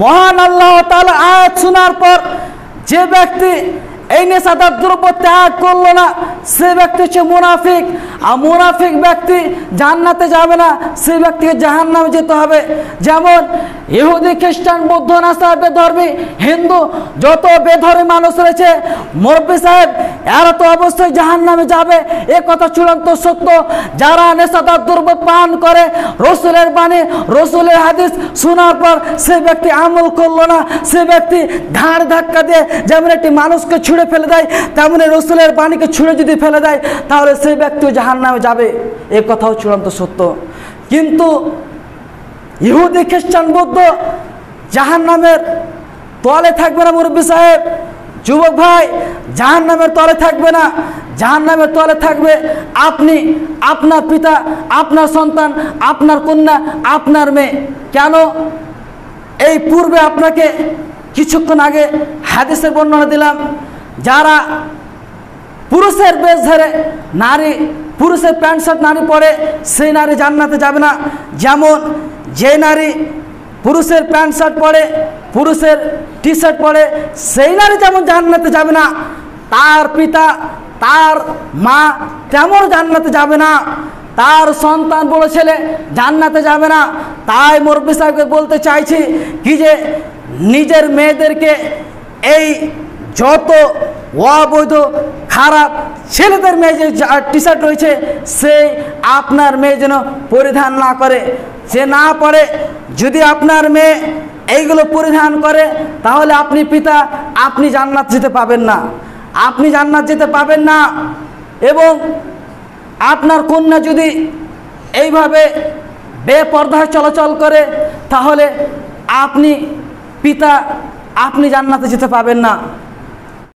মহান আল্লাহ তাআলা আয়াত শোনার পর যে ব্যক্তি এই নেশাদার দ্রব্য ত্যাগ করলো না, সে ব্যক্তি হচ্ছে মুনাফিক। আর মুনাফিক ব্যক্তি জান্নাতে যাবে না, সে ব্যক্তিকে জাহান্নামে যেতে হবে। যেমন ইহুদি, খ্রিস্টান, বৌদ্ধ, নাসারা, বেধর্মী, হিন্দু, যত বেধর্মী মানুষ রয়েছে, মুরব্বি সাহেব, এরা তো অবশ্যই জাহান্নামে যাবে, এ কথা চূড়ান্ত সত্য। যারা নেশাদার দ্রব্য পান করে, রসুলের বাণী, রসুলের হাদিস শোনার পর সে ব্যক্তি আমল করলো না, সে ব্যক্তি ঘাড় ধাক্কা দিয়ে যেমন একটি মানুষকে ছুঁড়ে ফেলে দেয়, তেমনি রসুলের বাণীকে ছুঁড়ে যদি ফেলে দেয়, তাহলে সেই ব্যক্তিও জাহান্নামে যাবে, এ কথাও চূড়ান্ত সত্য। কিন্তু ইহুদি, খ্রিস্টান, বৌদ্ধ জাহান্নামের তলে থাকবে না। মুরব্বি সাহেব, যুবক ভাই, জাহান্নামের তলে থাকবে না, জাহান্নামের তলে থাকবে আপনি, আপনার পিতা, আপনার সন্তান, আপনার কন্যা, আপনার মেয়ে। কেন? এই পূর্বে আপনাকে কিছুক্ষণ আগে হাদিসের বর্ণনা দিলাম, যারা পুরুষের বেশ ধরে নারী, পুরুষের প্যান্ট শার্ট নারী পরে, সেই নারী জান্নাতে যাবে না। যেমন যে নারী পুরুষের প্যান্ট শার্ট পরে, পুরুষের টি শার্ট পরে, সেই নারী যেমন জান্নাতে যাবে না, তার পিতা, তার মা তেমন জান্নাতে যাবে না, তার সন্তান বড় ছেলে জান্নাতে যাবে না। তাই মুরব্বি সাহেবকে বলতে চাইছি কি যে নিজের মেয়েদেরকে এই যত অবৈধ খারাপ ছেলেদের মেয়ে যে টি শার্ট রয়েছে, সেই আপনার মেয়ে যেন পরিধান না করে, সে না পরে। যদি আপনার মেয়ে এইগুলো পরিধান করে, তাহলে আপনি পিতা, আপনি জান্নাত যেতে পাবেন না, আপনি জান্নাত যেতে পাবেন না। এবং আপনার কন্যা যদি এইভাবে বেপরদায় চলাচল করে, তাহলে আপনি পিতা, আপনি জান্নাতে যেতে পাবেন না।